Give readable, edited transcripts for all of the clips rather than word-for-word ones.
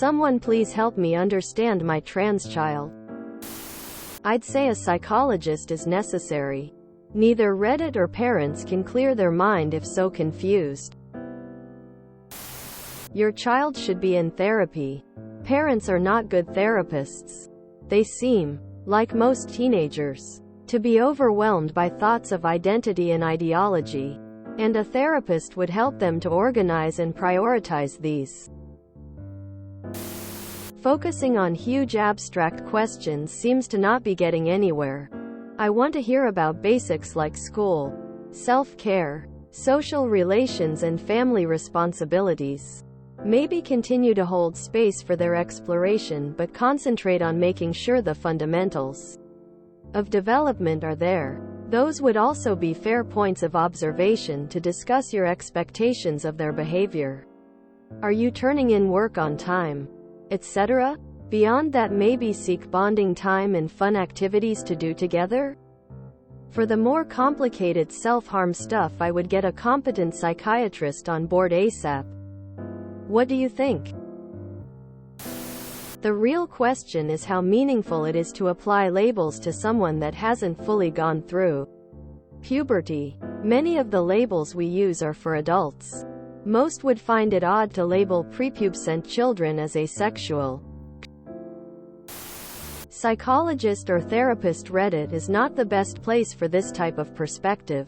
someone please help me understand my trans child? I'd say a psychologist is necessary. Neither Reddit or parents can clear their mind if so confused. Your child should be in therapy. Parents are not good therapists. They seem, like most teenagers, to be overwhelmed by thoughts of identity and ideology, and a therapist would help them to organize and prioritize these. Focusing on huge abstract questions seems to not be getting anywhere. I want to hear about basics like school, self-care, social relations and family responsibilities. Maybe continue to hold space for their exploration but concentrate on making sure the fundamentals of development are there. Those would also be fair points of observation to discuss your expectations of their behavior. Are you turning in work on time? Etc. Beyond that, maybe seek bonding time and fun activities to do together. For the more complicated self-harm stuff, I would get a competent psychiatrist on board ASAP. What do you think? The real question is how meaningful it is to apply labels to someone that hasn't fully gone through puberty. Many of the labels we use are for adults. Most would find it odd to label prepubescent children as asexual. Psychologist or therapist. Reddit is not the best place for this type of perspective.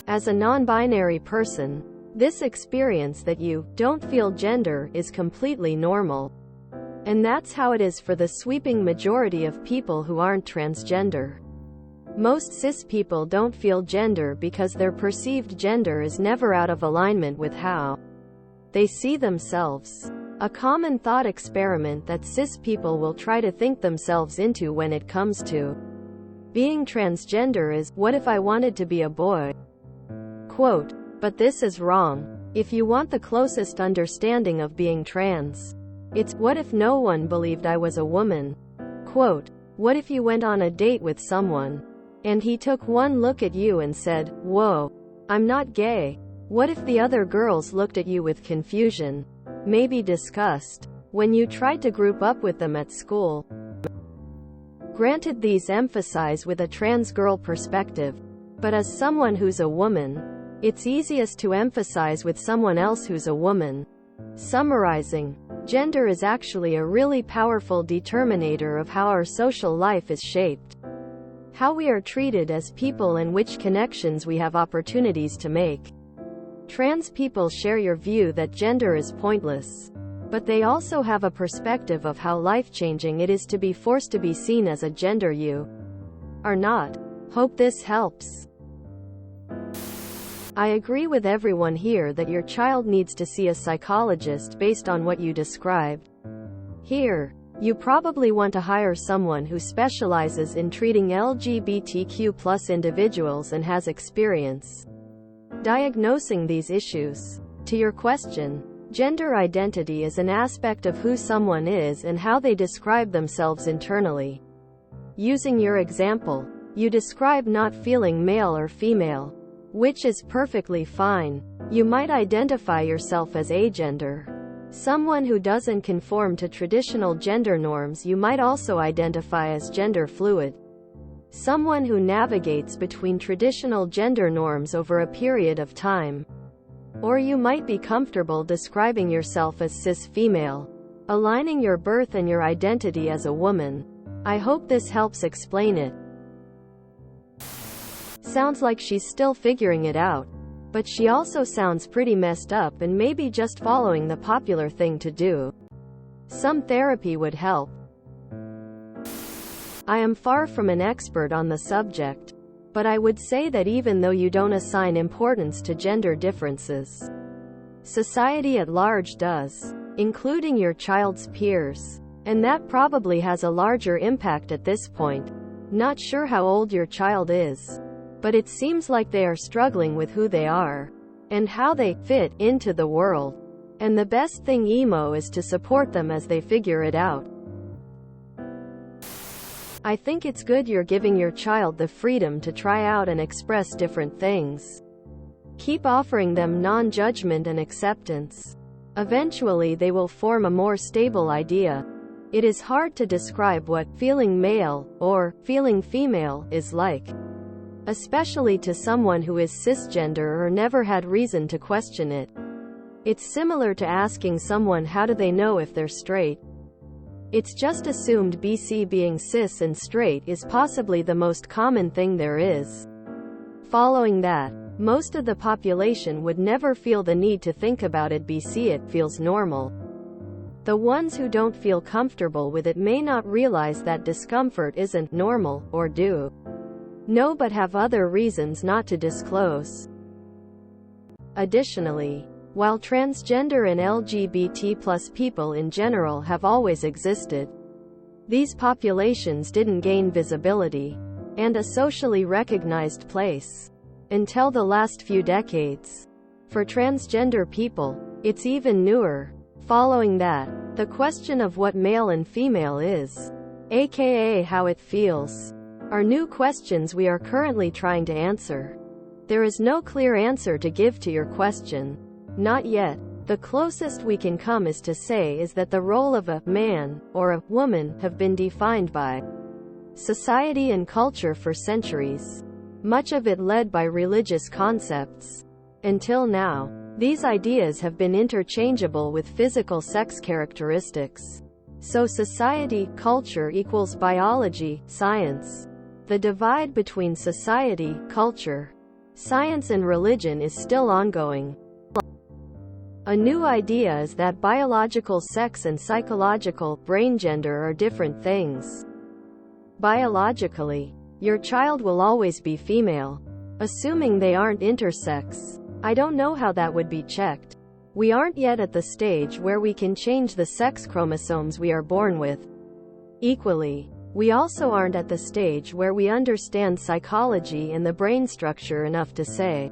As a non-binary person, this experience that you don't feel gender is completely normal. And that's how it is for the sweeping majority of people who aren't transgender. Most cis people don't feel gender because their perceived gender is never out of alignment with how they see themselves. A common thought experiment that cis people will try to think themselves into when it comes to being transgender is, what if I wanted to be a boy? Quote, but this is wrong. If you want the closest understanding of being trans, it's, what if no one believed I was a woman? Quote, what if you went on a date with someone, and he took one look at you and said, whoa, I'm not gay? What if the other girls looked at you with confusion, maybe disgust, when you tried to group up with them at school? Granted, these emphasize with a trans girl perspective, but as someone who's a woman, it's easiest to emphasize with someone else who's a woman. Summarizing, gender is actually a really powerful determinator of how our social life is shaped, how we are treated as people, and which connections we have opportunities to make. Trans people share your view that gender is pointless, but they also have a perspective of how life-changing it is to be forced to be seen as a gender you are not. Hope this helps. I agree with everyone here that your child needs to see a psychologist based on what you described. Here, you probably want to hire someone who specializes in treating LGBTQ+ individuals and has experience diagnosing these issues. To your question, gender identity is an aspect of who someone is and how they describe themselves internally. Using your example, you describe not feeling male or female, which is perfectly fine. You might identify yourself as agender, someone who doesn't conform to traditional gender norms. You might also identify as gender fluid, someone who navigates between traditional gender norms over a period of time. Or you might be comfortable describing yourself as cis female, aligning your birth and your identity as a woman. I hope this helps explain it. Sounds like she's still figuring it out, but she also sounds pretty messed up and maybe just following the popular thing to do. Some therapy would help. I am far from an expert on the subject, but I would say that even though you don't assign importance to gender differences, society at large does, including your child's peers, and that probably has a larger impact at this point. Not sure how old your child is, but it seems like they are struggling with who they are and how they fit into the world. And the best thing, emo, is to support them as they figure it out. I think it's good you're giving your child the freedom to try out and express different things. Keep offering them non-judgment and acceptance. Eventually they will form a more stable idea. It is hard to describe what feeling male or feeling female is like, especially to someone who is cisgender or never had reason to question it. It's similar to asking someone how do they know if they're straight. It's just assumed BC being cis and straight is possibly the most common thing there is. Following that, most of the population would never feel the need to think about it BC it feels normal. The ones who don't feel comfortable with it may not realize that discomfort isn't normal, or do know but have other reasons not to disclose. Additionally, while transgender and LGBT+ people in general have always existed, these populations didn't gain visibility and a socially recognized place until the last few decades. For transgender people, it's even newer. Following that, the question of what male and female is, aka how it feels, are new questions we are currently trying to answer. There is no clear answer to give to your question. Not yet. The closest we can come is to say is that the role of a man or a woman have been defined by society and culture for centuries, much of it led by religious concepts. Until now, these ideas have been interchangeable with physical sex characteristics. So society, culture equals biology, science. The divide between society, culture, science and religion is still ongoing. A new idea is that biological sex and psychological brain gender are different things. Biologically, your child will always be female, assuming they aren't intersex. I don't know how that would be checked. We aren't yet at the stage where we can change the sex chromosomes we are born with. Equally, we also aren't at the stage where we understand psychology and the brain structure enough to say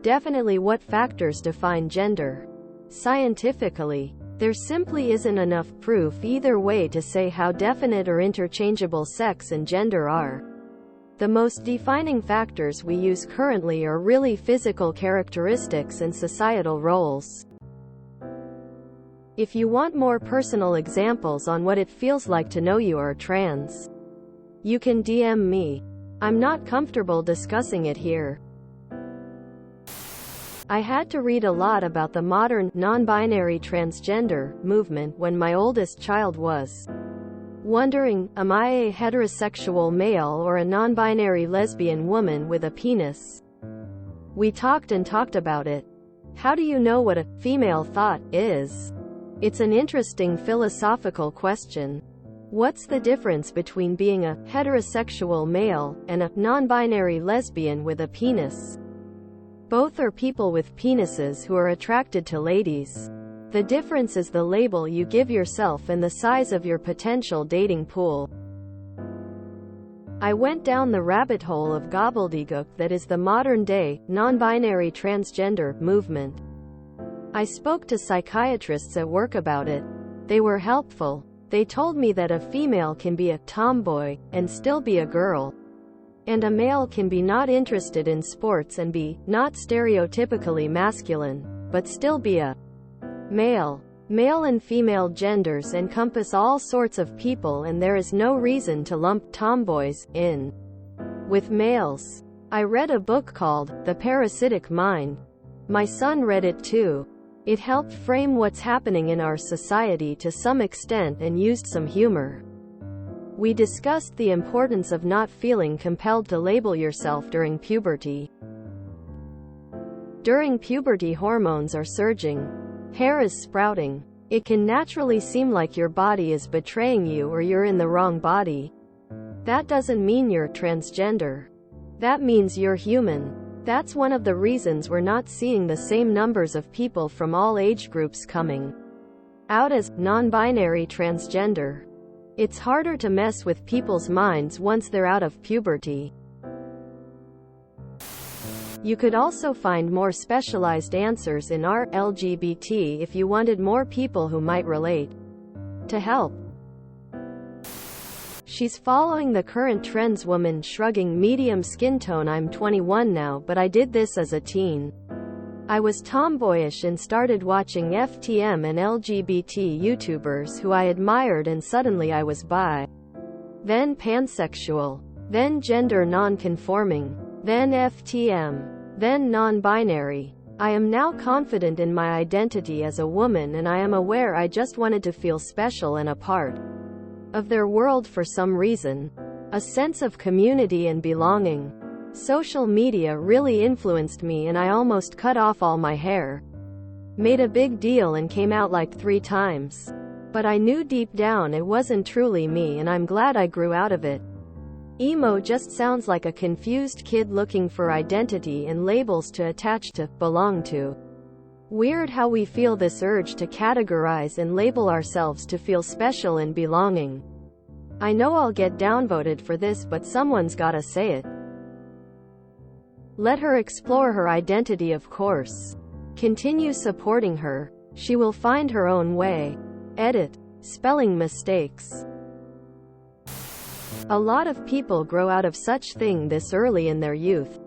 definitely what factors define gender. Scientifically, there simply isn't enough proof either way to say how definite or interchangeable sex and gender are. The most defining factors we use currently are really physical characteristics and societal roles. If you want more personal examples on what it feels like to know you are trans, you can DM me. I'm not comfortable discussing it here. I had to read a lot about the modern, non-binary transgender movement when my oldest child was wondering, am I a heterosexual male or a non-binary lesbian woman with a penis? We talked and talked about it. How do you know what a female thought is? It's an interesting philosophical question. What's the difference between being a heterosexual male and a non-binary lesbian with a penis? Both are people with penises who are attracted to ladies. The difference is the label you give yourself and the size of your potential dating pool. I went down the rabbit hole of gobbledygook that is the modern-day, non-binary transgender movement. I spoke to psychiatrists at work about it. They were helpful. They told me that a female can be a tomboy and still be a girl, and a male can be not interested in sports and be not stereotypically masculine, but still be a male. Male and female genders encompass all sorts of people, and there is no reason to lump tomboys in with males. I read a book called The Parasitic Mind. My son read it too. It helped frame what's happening in our society to some extent and used some humor. We discussed the importance of not feeling compelled to label yourself during puberty. During puberty, hormones are surging. Hair is sprouting. It can naturally seem like your body is betraying you or you're in the wrong body. That doesn't mean you're transgender. That means you're human. That's one of the reasons we're not seeing the same numbers of people from all age groups coming out as non-binary transgender. It's harder to mess with people's minds once they're out of puberty. You could also find more specialized answers in our LGBT if you wanted more people who might relate to help. She's following the current trends. Woman shrugging, medium skin tone. I'm 21 now, but I did this as a teen. I was tomboyish and started watching FTM and LGBT YouTubers who I admired, and suddenly I was bi. Then pansexual. Then gender non-conforming. Then FTM. Then non-binary. I am now confident in my identity as a woman, and I am aware I just wanted to feel special and a part of their world for some reason. A sense of community and belonging. Social media really influenced me, and I almost cut off all my hair. Made a big deal and came out like 3 times. But I knew deep down it wasn't truly me, and I'm glad I grew out of it. Emo just sounds like a confused kid looking for identity and labels to attach to, belong to. Weird how we feel this urge to categorize and label ourselves to feel special and belonging. I know I'll get downvoted for this, but someone's gotta say it. Let her explore her identity, of course. Continue supporting her. She will find her own way. Edit. Spelling mistakes. A lot of people grow out of such thing this early in their youth.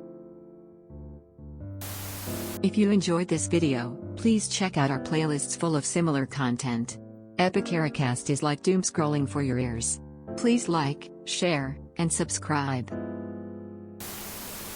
If you enjoyed this video, please check out our playlists full of similar content. Epicaricast is like doom scrolling for your ears. Please like, share, and subscribe.